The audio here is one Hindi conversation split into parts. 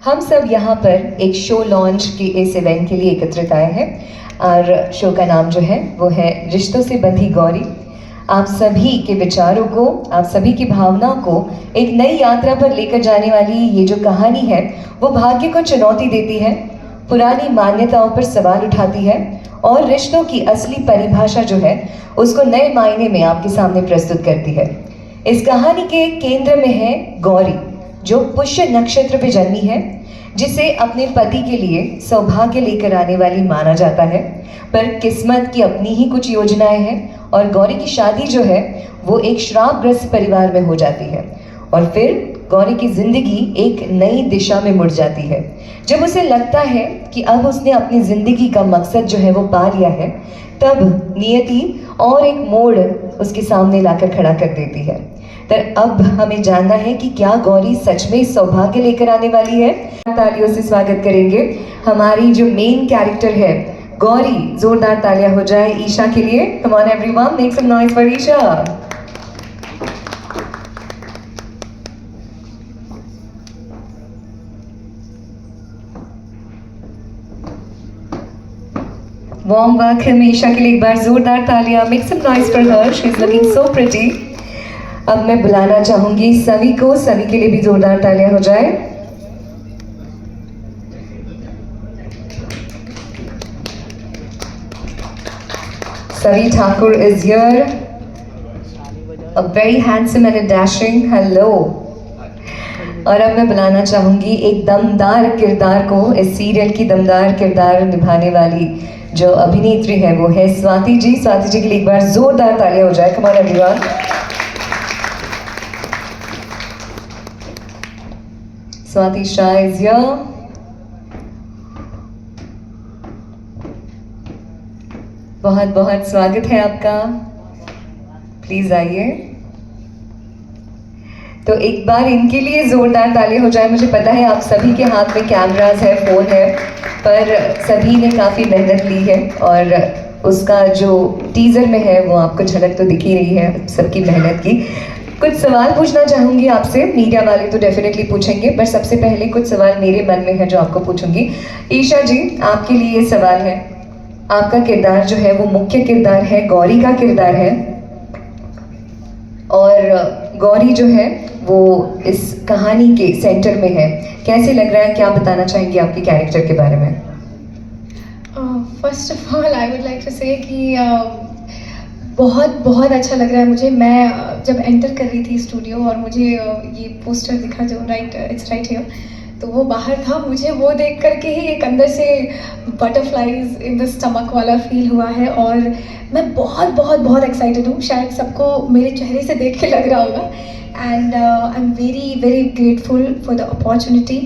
हम सब यहाँ पर एक शो लॉन्च के इस इवेंट के लिए एकत्रित आए हैं और शो का नाम जो है वो है रिश्तों से बंधी गौरी। आप सभी के विचारों को, आप सभी की भावनाओं को एक नई यात्रा पर लेकर जाने वाली ये जो कहानी है वो भाग्य को चुनौती देती है, पुरानी मान्यताओं पर सवाल उठाती है और रिश्तों की असली परिभाषा जो है उसको नए मायने में आपके सामने प्रस्तुत करती है। इस कहानी के केंद्र में है गौरी, जो पुष्य नक्षत्र पे जन्मी है, जिसे अपने पति के लिए सौभाग्य लेकर आने वाली माना जाता है। पर किस्मत की अपनी ही कुछ योजनाएं हैं और गौरी की शादी जो है वो एक श्रापग्रस्त परिवार में हो जाती है और फिर गौरी की जिंदगी एक नई दिशा में मुड़ जाती है। जब उसे लगता है कि अब उसने अपनी जिंदगी का मकसद जो है वो पा लिया है, तब नियति और एक मोड़ उसके सामने लाकर खड़ा कर देती है। तो अब हमें जानना है कि क्या गौरी सच में सौभाग्य लेकर आने वाली है। तालियों से स्वागत करेंगे हमारी जो मेन कैरेक्टर है गौरी। जोरदार तालियां हो जाए ईशा के लिए। Come on everyone, make some noise for Isha. Warm welcome Isha के लिए एक बार जोरदार तालियां। Make some noise for her, she is looking so pretty. अब मैं बुलाना चाहूंगी सभी को, सभी के लिए भी जोरदार तालियां हो जाए। Savi Thakur is here, a very handsome and dashing hello. और अब मैं बुलाना चाहूंगी एक दमदार किरदार को, इस सीरियल की दमदार किरदार निभाने वाली जो अभिनेत्री है वो है स्वाति जी। स्वाति जी के लिए एक बार जोरदार तालियां हो जाए। कम on everyone. Swati Shah is here. बहुत बहुत स्वागत है आपका, प्लीज आइए। तो एक बार इनके लिए जोरदार तालियां हो जाए। मुझे पता है आप सभी के हाथ में कैमरास है, फोन है, पर सभी ने काफी मेहनत ली है और उसका जो टीजर में है वो आपको झलक तो दिख ही रही है सबकी मेहनत की। कुछ सवाल पूछना चाहूंगी आपसे, मीडिया वाले तो डेफिनेटली पूछेंगे, पर सबसे पहले कुछ सवाल मेरे मन में है जो आपको पूछूंगी। ईशा जी, आपके लिए ये सवाल है, आपका किरदार जो है वो मुख्य किरदार है, गौरी का किरदार है और गौरी जो है वो इस कहानी के सेंटर में है। कैसे लग रहा है, क्या बताना चाहेंगे आपके कैरेक्टर के बारे में? First of all I would like to say कि बहुत बहुत अच्छा लग रहा है मुझे। मैं जब एंटर कर रही थी स्टूडियो और मुझे ये पोस्टर दिखा जो इट्स राइट हियर, तो वो बाहर था, मुझे वो देख करके ही एक अंदर से बटरफ्लाइज इन द स्टमक वाला फील हुआ है और मैं बहुत बहुत बहुत एक्साइटेड हूँ। शायद सबको मेरे चेहरे से देख के लग रहा होगा। And I am very very grateful for the opportunity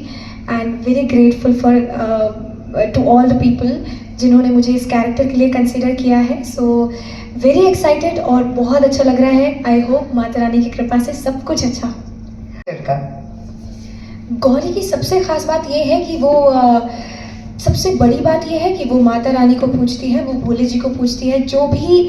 and very grateful for to all the people जिन्होंने मुझे इस कैरेक्टर के लिए कंसिडर किया है। सो वेरी एक्साइटेड और बहुत अच्छा लग रहा है। आई होप माता रानी की कृपा से सब कुछ अच्छा। गौरी की सबसे खास बात ये है कि वो सबसे बड़ी बात यह है कि वो माता रानी को पूजती है, वो भोले जी को पूजती है। जो भी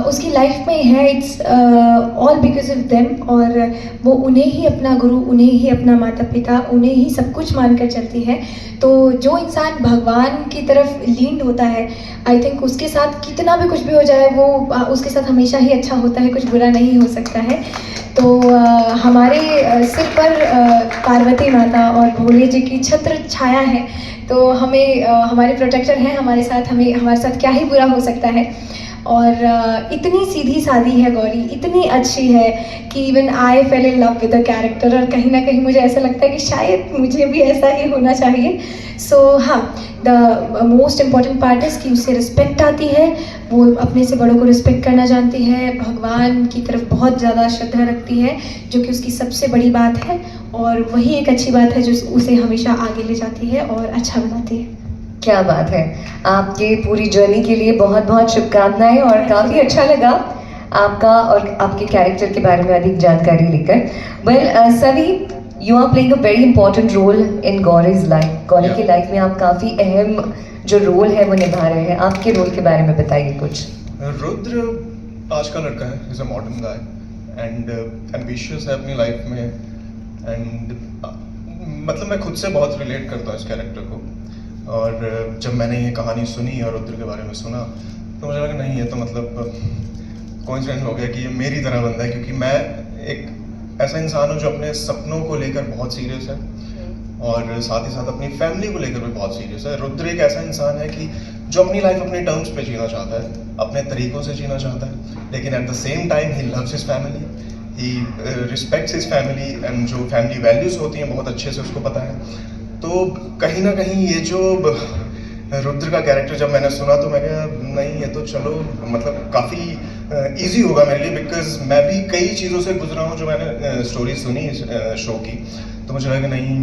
उसकी लाइफ में है, it's all because of them. और वो उन्हें ही अपना गुरु, उन्हें ही अपना माता पिता, उन्हें ही सब कुछ मानकर चलती है। तो जो इंसान भगवान की तरफ लीन होता है, आई थिंक उसके साथ कितना भी कुछ भी हो जाए वो उसके साथ हमेशा ही अच्छा होता है, कुछ बुरा नहीं हो सकता है। तो हमारे सिर पर पार्वती माता और भोले जी की छत्र छाया है, तो हमें हमारे प्रोटेक्टर हैं हमारे साथ, हमारे साथ क्या ही बुरा हो सकता है। और इतनी सीधी सादी है गौरी, इतनी अच्छी है कि even I fail in love with the character. और कहीं ना कहीं मुझे ऐसा लगता है कि शायद मुझे भी ऐसा ही होना चाहिए। सो हाँ, the most important part is कि उससे रिस्पेक्ट आती है, वो अपने से बड़ों को रिस्पेक्ट करना जानती है, भगवान की तरफ बहुत ज़्यादा श्रद्धा रखती है, जो कि उसकी सबसे बड़ी बात है। और वही एक अच्छी बात है जो उसे हमेशा आगे ले जाती है और अच्छा बनाती है। क्या बात है। आपके पूरी जर्नी के लिए बहुत बहुत शुभकामनाएं और काफ़ी अच्छा लगा आपका और आपके कैरेक्टर के बारे में अधिक जानकारी लेकर। वेल सभी, you are playing a very important role in Gauri's life. Gauri की लाइफ में आप काफ़ी अहम जो रोल है वो निभा रहे हैं। आपके रोल के बारे में बताइए कुछ। रुद्र आज का लड़का है, is a modern guy and ambitious है अपनी लाइफ में। एंड मतलब मैं खुद से बहुत रिलेट करता हूँ इस कैरेक्टर को, और जब मैंने ये कहानी सुनी और रुद्र के बारे में सुना तो मुझे लगा नहीं, ये तो मतलब कोइंसिडेंस हो गया कि ये मेरी तरह बंदा है, क्योंकि मैं एक ऐसा इंसान हूँ जो अपने सपनों को लेकर बहुत सीरियस है और साथ ही साथ अपनी फैमिली को लेकर भी बहुत सीरियस है। रुद्र एक ऐसा इंसान है कि जो अपनी लाइफ अपने टर्म्स पे जीना चाहता है, अपने तरीक़ों से जीना चाहता है, लेकिन at the same time he loves his family, he respects his family, and जो फैमिली वैल्यूज़ होती हैं बहुत अच्छे से उसको पता है। तो कहीं ना कहीं ये जो रुद्र का कैरेक्टर जब मैंने सुना तो मैं कहा नहीं, ये तो चलो मतलब काफ़ी इजी होगा मेरे लिए, बिकॉज मैं भी कई चीज़ों से गुजरा हूँ। जो मैंने स्टोरी सुनी इस शो की तो मुझे लगा नहीं,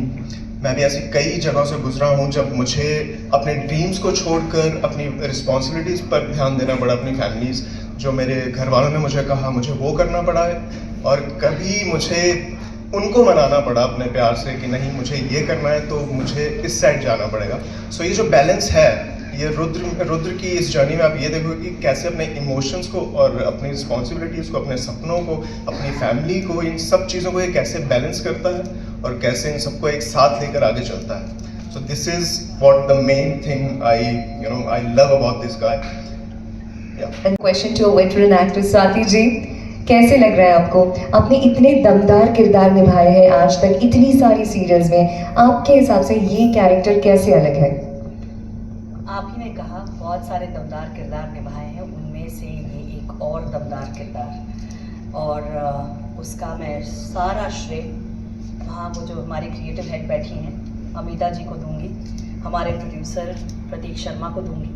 मैं भी ऐसी कई जगहों से गुजरा हूँ जब मुझे अपने ड्रीम्स को छोड़कर अपनी रिस्पॉन्सिबिलिटीज़ पर ध्यान देना पड़ा। अपनी फैमिलीज़, जो मेरे घर वालों ने मुझे कहा, मुझे वो करना पड़ा है, और कभी मुझे उनको मनाना पड़ा अपने प्यार से कि नहीं मुझे ये करना है तो मुझे इस साइड जाना पड़ेगा। सो ये जो बैलेंस है, ये रुद्र की इस जर्नी में आप ये देखो कि कैसे अपने इमोशंस को और अपनी रिस्पॉन्सिबिलिटीज़ को, अपने सपनों को, अपनी फैमिली को, इन सब चीज़ों को ये कैसे बैलेंस करता है और कैसे इन सबको एक साथ लेकर आगे चलता है। So this is what the main thing I love about this guy. And question to a veteran actor, Swati ji, कैसे लग रहा है आपको? आपने इतने दमदार किरदार निभाए हैं आज तक इतनी सारी सीरियल्स में, आपके हिसाब से ये कैरेक्टर कैसे अलग है? आप ही ने कहा बहुत सारे दमदार किरदार निभाए हैं, उनमें से ये एक और दमदार किरदार, और उसका मैं सारा श्रेय वहाँ वो जो हमारी क्रिएटिव हेड बैठी हैं अमिता जी को दूंगी, हमारे प्रोड्यूसर प्रतीक शर्मा को दूंगी।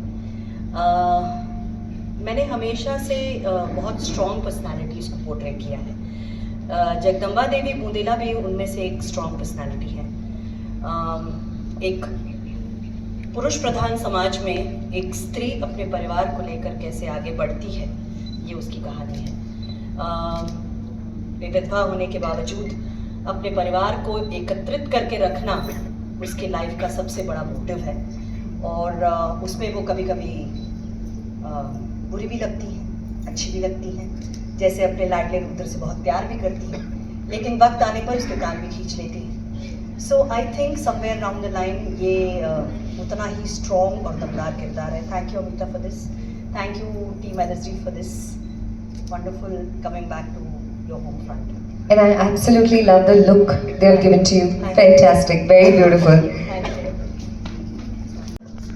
मैंने हमेशा से बहुत स्ट्रॉन्ग पर्सनालिटीज़ को पोर्ट्रे किया है। जगदम्बा देवी बूंदेला भी उनमें से एक स्ट्रॉन्ग पर्सनालिटी है। एक पुरुष प्रधान समाज में एक स्त्री अपने परिवार को लेकर कैसे आगे बढ़ती है, ये उसकी कहानी है। विधवा होने के बावजूद अपने परिवार को एकत्रित करके रखना उसके लाइफ का सबसे बड़ा मोटिव है, और उसमें वो कभी कभी बुरी भी लगती हैं, अच्छी भी लगती हैं। जैसे अपने लाडले रुद्र से बहुत प्यार भी करती हैं, लेकिन वक्त आने पर उसके कान भी खींच लेती हैं। So I think somewhere down the line ये उतना ही स्ट्रॉन्ग और दमदार किरदार है। Thank you Amita for this, thank you team energy for this wonderful coming back to your home front. And I absolutely love the look they have given to you. Fantastic, very beautiful.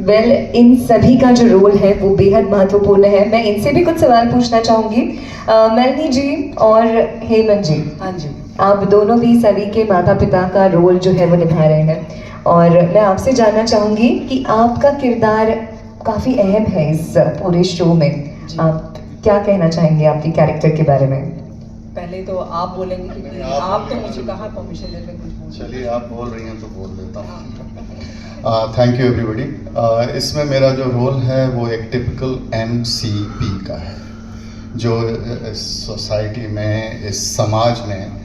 Well in सभी का जो रोल है वो बेहद महत्वपूर्ण है। मैं इनसे भी कुछ सवाल पूछना चाहूँगी। मेलनी जी और हेमंत जी, हाँ जी, आप दोनों भी सभी के माता पिता का रोल जो है वो निभा रहे हैं, और मैं आपसे जानना चाहूँगी कि आपका किरदार काफ़ी अहम है इस पूरे शो में। आप क्या कहना चाहेंगे आपके कैरेक्टर के बारे में? पहले तो आप बोलेंगे क्योंकि आप तो मुझे कहाँ परमिशन देते कुछ बोल। चलिए आप बोल रही हैं तो बोल देता हूँ। Thank you everybody. इसमें मेरा जो रोल है वो एक टिपिकल MCP का है, जो इस सोसाइटी में, इस समाज में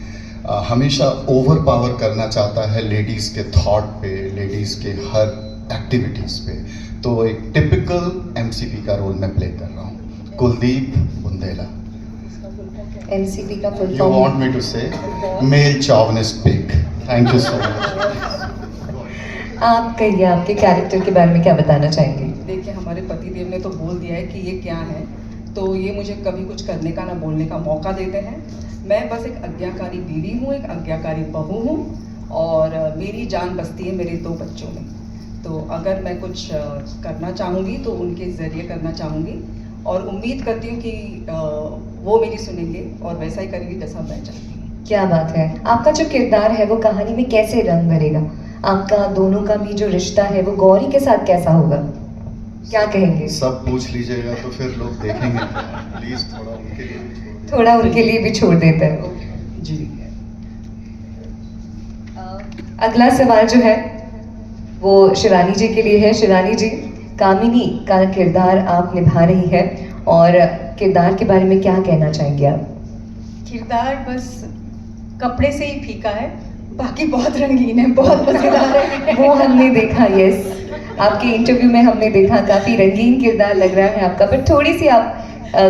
हमेशा ओवर पावर करना चाहता है लेडीज़ के थॉट पे, लेडीज़ के हर एक्टिविटीज़ पे। तो एक टिपिकल MCP का रोल मैं प्ले कर रहा हूँ, कुलदीप बुंदेला। MCP का full You form? want me to say male chauvinist pig? Thank you so much. आप कहिए आपके कैरेक्टर के बारे में क्या बताना चाहेंगे? देखिए हमारे पतिदेव ने तो बोल दिया है कि ये क्या है, तो ये मुझे कभी कुछ करने का ना बोलने का मौका देते हैं। मैं बस एक आज्ञाकारी बीवी हूँ, एक आज्ञाकारी बहू हूँ, और मेरी जान बसती है मेरे 2 बच्चों में। तो अगर मैं कुछ करना चाहूँगी तो उनके ज़रिए करना चाहूँगी, और उम्मीद करती हूँ कि वो मेरी सुनेंगे और वैसा ही करेंगे जैसा मैं चाहती हूँ। क्या बात है। आपका जो किरदार है वो कहानी में कैसे रंग भरेगा? आपका दोनों का भी जो रिश्ता है वो गौरी के साथ कैसा होगा? क्या कहेंगे? सब पूछ लीजिएगा तो फिर लोग देखेंगे। प्लीज थोड़ा उनके लिए भी छोड़ दीजिए। थोड़ा उनके लिए भी छोड़ देते हैं। जी। अगला सवाल जो है वो शिवानी जी के लिए है। शिवानी जी, कामिनी का किरदार आप निभा रही है, और किरदार के बारे में क्या कहना चाहेंगे आप? किरदार बस कपड़े से ही फीका है, बाकी बहुत रंगीन है, बहुत मजेदार है। वो हमने देखा, यस, आपके इंटरव्यू में हमने देखा काफी रंगीन किरदार लग रहा है आपका, पर थोड़ी सी आप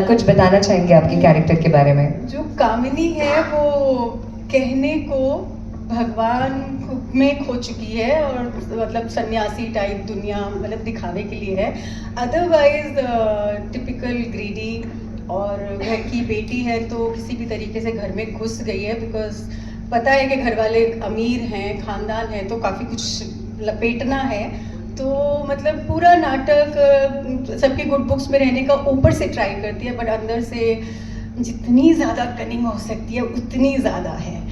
कुछ बताना चाहेंगे आपके कैरेक्टर के बारे में? जो कामिनी है वो कहने को भगवान में खो चुकी है और मतलब सन्यासी टाइप दुनिया मतलब दिखाने के लिए है। अदरवाइज टिपिकल ग्रीडी और घर की बेटी है तो किसी भी तरीके से घर में घुस गई है, बिकॉज पता है कि घर वाले अमीर हैं, खानदान है, तो काफ़ी कुछ लपेटना है। तो मतलब पूरा नाटक सबके गुड बुक्स में रहने का ऊपर से ट्राई करती है, बट अंदर से जितनी ज़्यादा कनिंग हो सकती है उतनी ज़्यादा है।